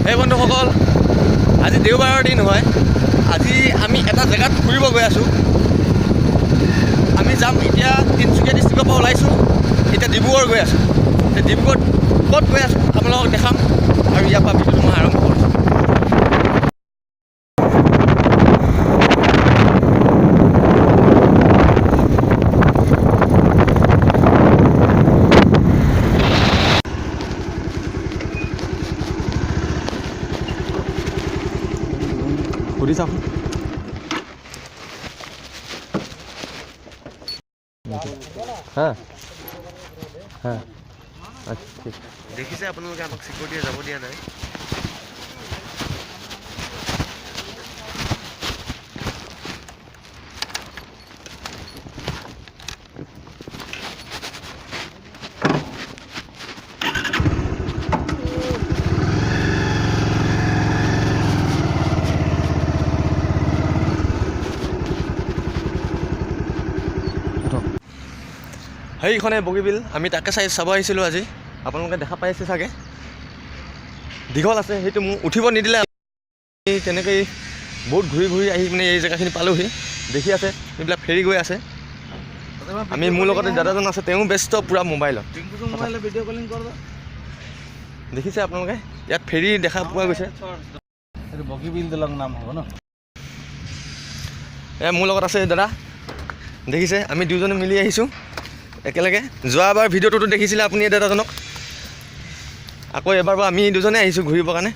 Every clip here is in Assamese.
হে বন্ধুসকল, আজি দেওবাৰৰ দিন হয়। আজি আমি এটা জেগাত ফুৰিব গৈ আছোঁ। আমি যাম এতিয়া তিনিচুকীয়া ডিষ্ট্ৰিক্টৰ পৰা ওলাইছোঁ, এতিয়া ডিব্ৰুগড় গৈ আছোঁ। ডিব্ৰুগড়ত ক'ত গৈ আছোঁ আপোনালোকক দেখাম আৰু ইয়াৰ পৰা ভিডিঅ'টো মই আৰম্ভ কৰিছোঁ। সুধি চাওক। হা হা আচ্ছা ঠিক দেখিছে আপোনালোকে, আমাক চিকিউৰিটিয়ে যাব দিয়া নাই। সেইখনে বগীবিল, আমি তাকে চাব আহিছিলোঁ আজি। আপোনালোকে দেখা পাইছে চাগে, দীঘল আছে। সেইটো মোক উঠিব নিদিলে। তেনেকৈ বহুত ঘূৰি ঘূৰি আহি পিনে এই জেগাখিনি পালোঁহি। দেখি আছে এইবিলাক ফেৰী গৈ আছে। আমি মোৰ লগতে দাদাজন আছে, তেওঁ ব্যস্ত পূৰা মোবাইলত। ভিডিঅ' কলিং কৰিব দেখিছে আপোনালোকে, ইয়াত ফেৰী দেখা পোৱা গৈছে। এইটো বগীবিল দলং নাম হ'ব ন। এয়া মোৰ লগত আছে দাদা, দেখিছে। আমি দুজনে মিলি আহিছোঁ একেলগে। যোৱাবাৰ ভিডিঅ'টোতো দেখিছিলে আপুনি দাদাজনক। আকৌ এবাৰ বাৰু আমি দুজনে আহিছোঁ ঘূৰিবৰ কাৰণে।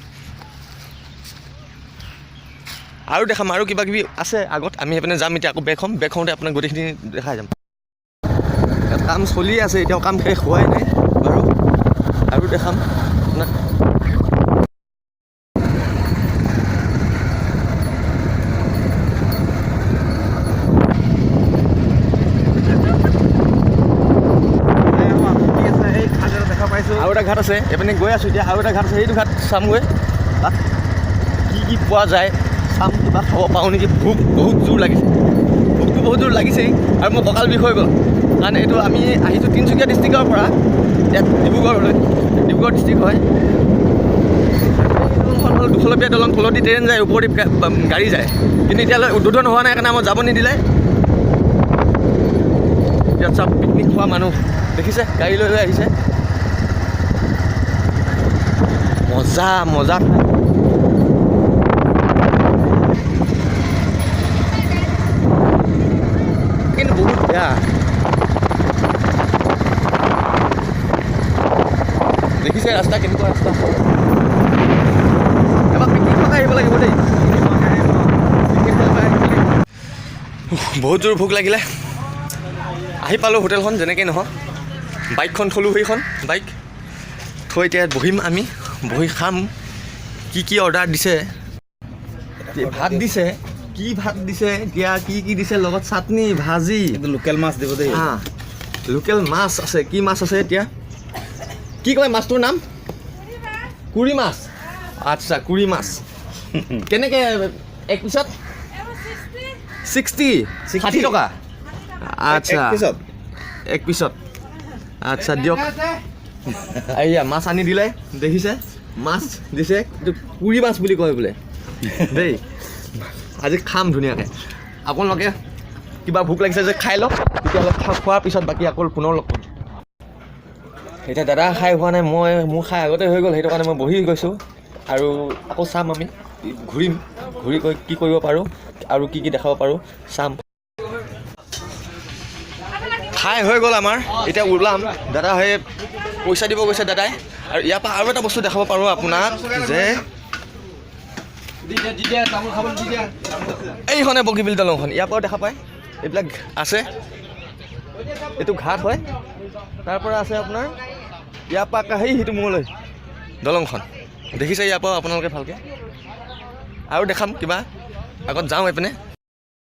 আৰু দেখাম, আৰু কিবা কিবি আছে আগত। আমি সেইপিনে যাম এতিয়া, আকৌ বেক হ'ম। বেক হওঁতে আপোনাক গোটেইখিনি দেখাই যাম। কাম চলি আছে এতিয়াও, কাম শেষ হোৱাই নাই বাৰু। আৰু দেখাম আপোনাক। আৰু এটা ঘাট আছে, এইপিনে গৈ আছোঁ এতিয়া। আৰু এটা ঘাট আছে, সেইটো ঘাট চামগৈ। তাত কি পোৱা যায় চাম, কিবা খাব পাওঁ নেকি। ভোক বহুত জোৰ লাগিছে, ভোকটো বহুত জোৰ লাগিছেই। আৰু মোৰ কঁকাল বিষ হৈ গ'ল, কাৰণ এইটো আমি আহিছোঁ তিনিচুকীয়া ডিষ্ট্ৰিক্টৰ পৰা ইয়াত ডিব্ৰুগড়লৈ। ডিব্ৰুগড় ডিষ্ট্ৰিক্ট হয়। দলংখন হ'ল দুখলপীয়া দলং, তলেদি ট্ৰেইন যায়, ওপৰেদি গাড়ী যায়। কিন্তু এতিয়ালৈ উদ্বোধন হোৱা নাই কাৰণে আমাক যাব নিদিলে। ইয়াত চব পিকনিক খোৱা মানুহ দেখিছে, গাড়ী লৈ লৈ আহিছে। মজা মজা কিন্তু বহুত বেয়া। দেখিছে ৰাস্তা কেনেকুৱা ৰাস্তা। এবাৰ পিকনিক খোৱাকৈ আহিব লাগিব দেই। বহুত জোৰ ভোক লাগিলে। আহি পালোঁ হোটেলখন, যেনেকৈ নহওক। বাইকখন থলোঁ, সেইখন বাইক থৈ এতিয়া বহিম। আমি বহি খাম। কি অৰ্ডাৰ দিছে, ভাত দিছে, কি ভাত দিছে এতিয়া, কি দিছে লগত চাটনি ভাজি। লোকেল মাছ দিব দেই। লোকেল মাছ আছে। কি মাছ আছে এতিয়া, কি কয় মাছটোৰ নাম? কুৰি মাছ। আচ্ছা, কুৰি মাছ কেনেকৈ এক পিছত? 60 টকা। আচ্ছা, এক পিছত। আচ্ছা দিয়ক। এয়া মাছ আনি দিলে, দেখিছে। মাছ দিছে, এইটো কুৰি মাছ বুলি কয় বোলে দেই। আজি খাম ধুনীয়াকৈ। আপোনালোকে কিবা ভোক লাগিছে যে খাই লওক, তেতিয়াহ'লে খোৱাৰ পিছত বাকী আকৌ পুনৰ লগ কৰিম। এতিয়া দাদা খাই হোৱা নাই, মোৰ খাই আগতে হৈ গ'ল। সেইটো কাৰণে মই বহি গৈছোঁ। আৰু আকৌ চাম, আমি ঘূৰিম, ঘূৰি গৈ কি কৰিব পাৰোঁ আৰু কি দেখাব পাৰোঁ চাম। খাই হৈ গ'ল আমাৰ, এতিয়া ওলাম। দাদা সেই পইচা দিব গৈছে দাদাই। আৰু ইয়াৰ পৰা আৰু এটা বস্তু দেখাব পাৰোঁ আপোনাক, যে এইখনে বগীবিল দলংখন। ইয়াৰ পৰাও দেখা পায়, এইবিলাক আছে। এইটো ঘাট হয়, তাৰ পৰা আছে আপোনাৰ ইয়াৰ পৰা সেইটো মূৰলৈ দলংখন দেখিছে। ইয়াৰ পৰা আপোনালোকে ভালকৈ আৰু দেখাম কিবা আগত যাওঁ এইপিনে।